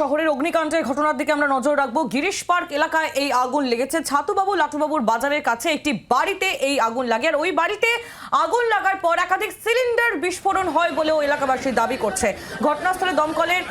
শহরের অগ্নিকাণ্ডের ঘটনার দিকে আমরা নজর রাখবো। গিরিশ পার্ক এলাকায় এই আগুন লেগেছে। ছাতুবাবু লাটুবাবুর বাজারের কাছে একটি বাড়িতে এই আগুন লাগে, আর ওই বাড়িতে আগুন লাগার পর একাধিক সিলিন্ডার বিস্ফোরণ হয় বলেও এলাকাবাসী দাবি করছে। ঘটনাস্থলে দমকলের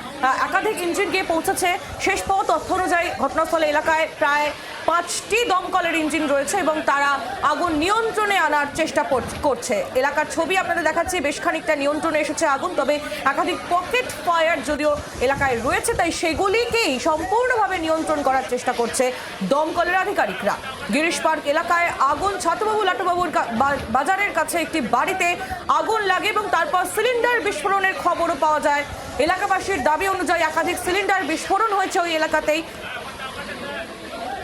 একাধিক ইঞ্জিন গিয়ে পৌঁছেছে। শেষ পাওয়া তথ্য অনুযায়ী ঘটনাস্থলে এলাকায় প্রায় 5টি দমকলের ইঞ্জিন রয়েছে এবং তারা আগুন নিয়ন্ত্রণে আনার চেষ্টা করছে। এলাকার ছবি আপনাদের দেখাচ্ছি, বেশ খানিকটা নিয়ন্ত্রণে এসেছে আগুন, তবে একাধিক পকেট ফায়ার যদিও এলাকায় রয়েছে, তাই সেগুলিকেই সম্পূর্ণভাবে নিয়ন্ত্রণ করার চেষ্টা করছে দমকলের আধিকারিকরা। গিরিশ পার্ক এলাকায় আগুন, ছাতুবাবু লাটুবাবুর বাজারের কাছে একটি বাড়িতে আগুন লাগে এবং তারপর সিলিন্ডার বিস্ফোরণের খবরও পাওয়া যায়। এলাকাবাসীর দাবি অনুযায়ী একাধিক সিলিন্ডার বিস্ফোরণ হয়েছে ওই এলাকাতেই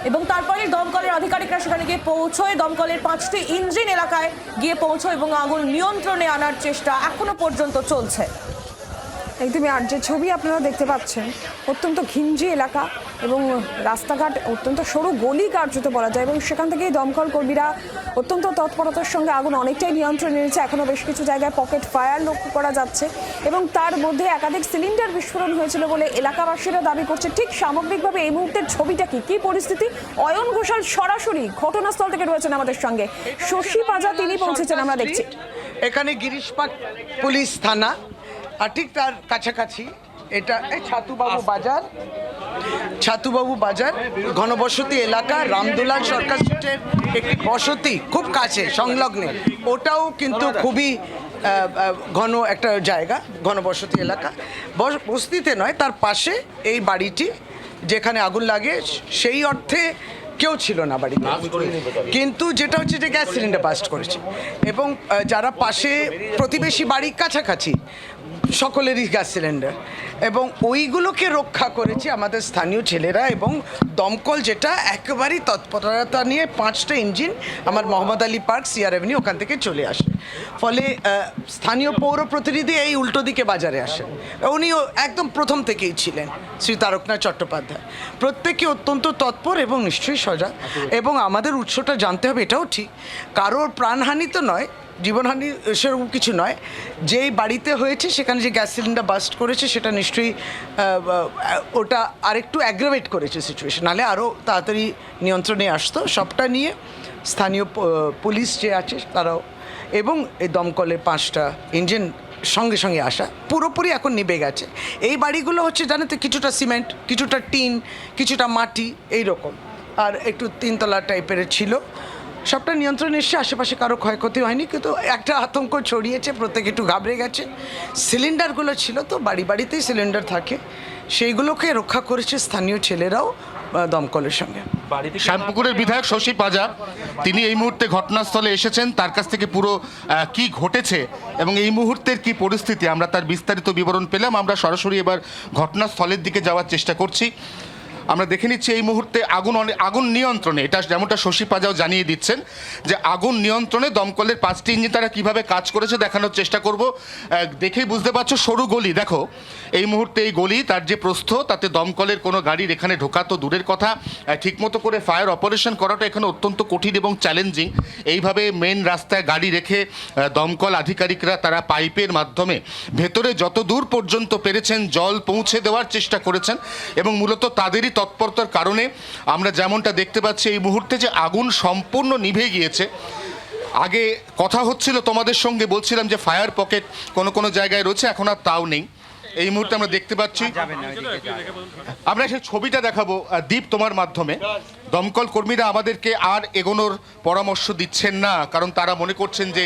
এবং তারপরে দমকলের আধিকারিকরা সেখানে গিয়ে পৌঁছয়। দমকলের 5টি ইঞ্জিন এলাকায় গিয়ে পৌঁছয় এবং আগুন নিয়ন্ত্রণে আনার চেষ্টা এখনো পর্যন্ত চলছে। একদমই। আর যে ছবি আপনারা দেখতে পাচ্ছেন, অত্যন্ত ঘিঞ্জি এলাকা এবং রাস্তাঘাট অত্যন্ত সরু গলি কার্যত বলা যায়, এবং সেখান থেকেই দমকল কর্মীরা অত্যন্ত তৎপরতার সঙ্গে আগুন অনেকটাই নিয়ন্ত্রণে এনেছে। এখনও বেশ কিছু জায়গায় পকেট ফায়ার লক্ষ্য করা যাচ্ছে এবং তার মধ্যে একাধিক সিলিন্ডার বিস্ফোরণ হয়েছিল বলে এলাকাবাসীরা দাবি করছে। ঠিক সামগ্রিকভাবে এই মুহূর্তের ছবিটা কি পরিস্থিতি? অয়ন ঘোষাল সরাসরি ঘটনাস্থল থেকে রয়েছেন আমাদের সঙ্গে। শশী পাজা তিনি পৌঁছেছেন, আমরা দেখছি। এখানে গিরিশ পার্ক পুলিশ থানা, আর ঠিক তার কাছাকাছি এটা ছাতুবাবু বাজার ঘনবসতি এলাকা, রামদুলাল সরকার স্ট্রিটের একটি বসতি খুব কাছে সংলগ্নে। ওটাও কিন্তু খুবই ঘন একটা জায়গা, ঘনবসতি এলাকা। বস্তিতে নয়, তার পাশে এই বাড়িটি যেখানে আগুন লাগে সেই অর্থে কেউ ছিল না বাড়িতে, কিন্তু যেটা হচ্ছে যে গ্যাস সিলিন্ডার বাস্ট করেছে এবং যারা পাশে প্রতিবেশী বাড়ির কাছাকাছি সকলেরই গ্যাস সিলিন্ডার, এবং ওইগুলোকে রক্ষা করেছে আমাদের স্থানীয় ছেলেরা এবং দমকল, যেটা একেবারেই তৎপরতা নিয়ে 5টা ইঞ্জিন আমার Mohammad Ali park CR Avenue ওখান থেকে চলে আসে। ফলে স্থানীয় পৌর প্রতিনিধি এই উল্টো দিকে বাজারে আসেন, উনিও একদম প্রথম থেকেই ছিলেন, শ্রী তারকনাথ চট্টোপাধ্যায়। প্রত্যেকে অত্যন্ত তৎপর এবং নিশ্চয়ই সজাগ, এবং আমাদের উৎসটা জানতে হবে, এটাও ঠিক কারোর প্রাণহানি তো নয়, জীবনহানি সেরকম কিছু নয়। যেই বাড়িতে হয়েছে সেখানে যে গ্যাস সিলিন্ডার বাস্ট করেছে সেটা নিশ্চয়ই ওটা আরেকটু অ্যাগ্রাভেট করেছে সিচুয়েশন, নাহলে আরও তাড়াতাড়ি নিয়ন্ত্রণে আসতো। সবটা নিয়ে স্থানীয় পুলিশ যে আছে তারাও এবং এই দমকলের 5টা ইঞ্জিন সঙ্গে সঙ্গে আসা পুরোপুরি এখন নিভে গেছে। এই বাড়িগুলো হচ্ছে জানো তো, কিছুটা সিমেন্ট, কিছুটা টিন, কিছুটা মাটি এইরকম, আর একটু 3তলা টাইপের ছিল। সবটা নিয়ন্ত্রণে এসে, আশেপাশে কারো ক্ষয়ক্ষতি হয়নি, কিন্তু একটা আতঙ্ক ছড়িয়েছে, প্রত্যেকে একটু ঘাবড়ে গেছে। সিলিন্ডারগুলো ছিল তো, বাড়িতেই সিলিন্ডার থাকে, সেইগুলোকে রক্ষা করেছে স্থানীয় ছেলেরাও দমকলের সঙ্গে। শ্যামপুকুরের বিধায়ক শশী পাজা তিনি এই মুহূর্তে ঘটনাস্থলে এসেছেন, তার কাছ থেকে পুরো কি ঘটেছে এবং এই মুহূর্তের কি পরিস্থিতি আমরা তার বিস্তারিত বিবরণ পেলাম। আমরা সরাসরি এবার ঘটনাস্থলের দিকে যাওয়ার চেষ্টা করছি। আমরা দেখে নিচ্ছি এই মুহূর্তে আগুন নিয়ন্ত্রণে, এটা যেমনটা শশী পাজাও জানিয়ে দিচ্ছেন যে আগুন নিয়ন্ত্রণে দমকলের 5টি ইঞ্জিন তারা কীভাবে কাজ করেছে দেখানোর চেষ্টা করব। দেখেই বুঝতে পারছো সরু গলি, দেখো এই মুহূর্তে এই গলি, তার যে প্রস্থ, তাতে দমকলের কোনো গাড়ির এখানে ঢোকা তো দূরের কথা, ঠিকমতো করে ফায়ার অপারেশন করাটা এখানে অত্যন্ত কঠিন এবং চ্যালেঞ্জিং। এইভাবে মেন রাস্তায় গাড়ি রেখে দমকল আধিকারিকরা তারা পাইপের মাধ্যমে ভেতরে যত দূর পর্যন্ত পেরেছেন জল পৌঁছে দেওয়ার চেষ্টা করেছেন, এবং মূলত তাদেরই তৎপরতার কারণে আমরা যেমনটা দেখতে পাচ্ছি এই মুহূর্তে যে আগুন সম্পূর্ণ নিভে গিয়েছে। আগে কথা হচ্ছিল তোমাদের সঙ্গে, বলছিলাম যে ফায়ার পকেট কোনো জায়গায় রয়েছে, এখন আর তাও নেই। এই মুহূর্তে আমরা দেখতে পাচ্ছি, আমরা সেই ছবিটা দেখাবো দীপ তোমার মাধ্যমে। দমকল কর্মীরা আমাদেরকে আর এগোনোর পরামর্শ দিচ্ছেন না, কারণ তারা মনে করছেন যে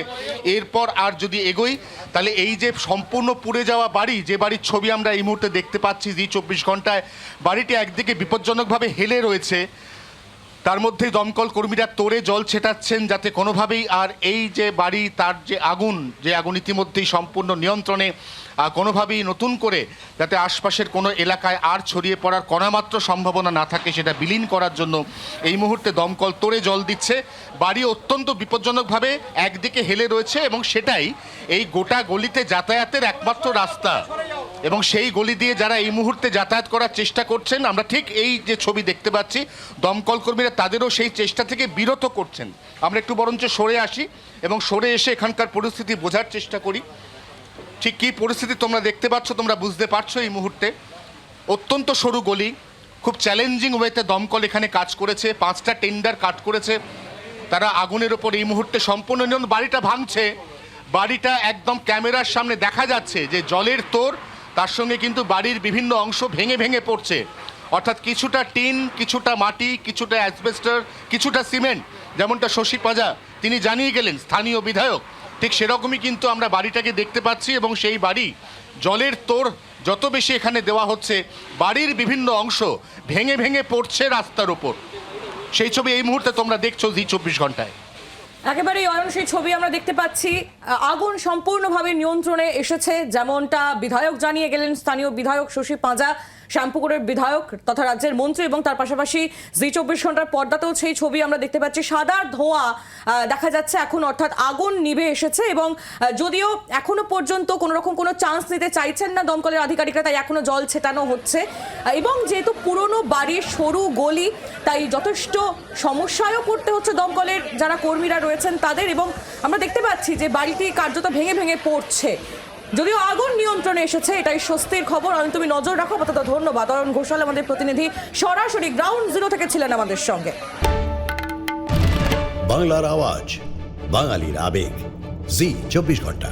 এরপর আর যদি এগোই তাহলে এই যে সম্পূর্ণ পুড়ে যাওয়া বাড়ি, যে বাড়ির ছবি আমরা এই মুহূর্তে দেখতে পাচ্ছি, যে 24 ঘন্টায় বাড়িটি একদিকে বিপজ্জনকভাবে হেলে রয়েছে, তার মধ্যেই দমকল কর্মীরা তোড়ে জল ছেটাচ্ছেন যাতে কোনোভাবেই আর এই যে বাড়ি, তার যে আগুন ইতিমধ্যেই সম্পূর্ণ নিয়ন্ত্রণে, কোনোভাবেই নতুন করে যাতে আশপাশের কোনো এলাকায় আর ছড়িয়ে পড়ার কণামাত্র সম্ভাবনা না থাকে সেটা বিলীন করার জন্য এই মুহূর্তে দমকল তোড়ে জল দিচ্ছে। বাড়ি অত্যন্ত বিপজ্জনকভাবে একদিকে হেলে রয়েছে এবং সেটাই এই গোটা গলিতে যাতায়াতের একমাত্র রাস্তা, এবং সেই গলি দিয়ে যারা এই মুহূর্তে যাতায়াত করার চেষ্টা করছেন, আমরা ঠিক এই যে ছবি দেখতে পাচ্ছি, দমকল কর্মীরা তাদেরও সেই চেষ্টা থেকে বিরত করছেন। আমরা একটু বরঞ্চ সরে আসি এবং সরে এসে এখানকার পরিস্থিতি বোঝার চেষ্টা করি। ঠিক কী পরিস্থিতি তোমরা দেখতে পাচ্ছ, তোমরা বুঝতে পারছো এই মুহূর্তে। অত্যন্ত সরু গলি, খুব চ্যালেঞ্জিং ওয়েতে দমকল এখানে কাজ করেছে, 5টা টেন্ডার কাট করেছে তারা আগুনের ওপর। এই মুহূর্তে সম্পূর্ণ নিয়ন্ত্রণ। বাড়িটা ভাঙছে, বাড়িটা একদম ক্যামেরার সামনে দেখা যাচ্ছে যে জলের তোর, তার সঙ্গে কিন্তু বাড়ির বিভিন্ন অংশ ভেঙে ভেঙে পড়ছে। অর্থাৎ কিছুটা টিন, কিছুটা মাটি, কিছুটা অ্যাসবেস্টার, কিছুটা সিমেন্ট, যেমনটা শশী পাজা তিনি জানিয়ে গেলেন, স্থানীয় বিধায়ক, ঠিক সেরকমই কিন্তু আমরা বাড়িটাকে দেখতে পাচ্ছি। এবং সেই বাড়ি জলের তোর যত বেশি এখানে দেওয়া হচ্ছে, বাড়ির বিভিন্ন অংশ ভেঙে ভেঙে পড়ছে রাস্তার উপর। সেই ছবি এই মুহূর্তে তোমরা দেখছো জি 24 ঘন্টায়। একেবারেই অয়ন, সেই ছবি আমরা দেখতে পাচ্ছি। আগুন সম্পূর্ণভাবে নিয়ন্ত্রণে এসেছে, যেমনটা বিধায়ক জানিয়ে গেলেন, স্থানীয় বিধায়ক শশী পাঁজা, শ্যামপুকুরের বিধায়ক তথা রাজ্যের মন্ত্রী, এবং তার পাশাপাশি জি 24 ঘন্টার পর্দাতেও সেই ছবি আমরা দেখতে পাচ্ছি। সাদা ধোঁয়া দেখা যাচ্ছে এখন, অর্থাৎ আগুন নিভে এসেছে। এবং যদিও এখনো পর্যন্ত কোনো রকম কোনো চান্স নিতে চাইছেন না দমকলের আধিকারিকরা, তাই এখনো জল ছেটানো হচ্ছে। এবং যেহেতু পুরনো বাড়ির সরু গলি, তাই যথেষ্ট সমস্যায়ও পড়তে হচ্ছে দমকলের যারা কর্মীরা রয়েছেন তাদের। এবং আমরা দেখতে পাচ্ছি যে বাড়িটি কার্যত ভেঙে ভেঙে পড়ছে। যদিও আগুন নিয়ন্ত্রণে এসেছে, এটাই স্বস্তির খবর। অয়ন, তুমি নজর রাখো। আপাতত ধন্যবাদ। অয়ন ঘোষাল আমাদের প্রতিনিধি, সরাসরি গ্রাউন্ড জিরো থেকে ছিলেন আমাদের সঙ্গে। বাংলার আওয়াজ, বাঙালির আবেগ, জি 24 ঘন্টা।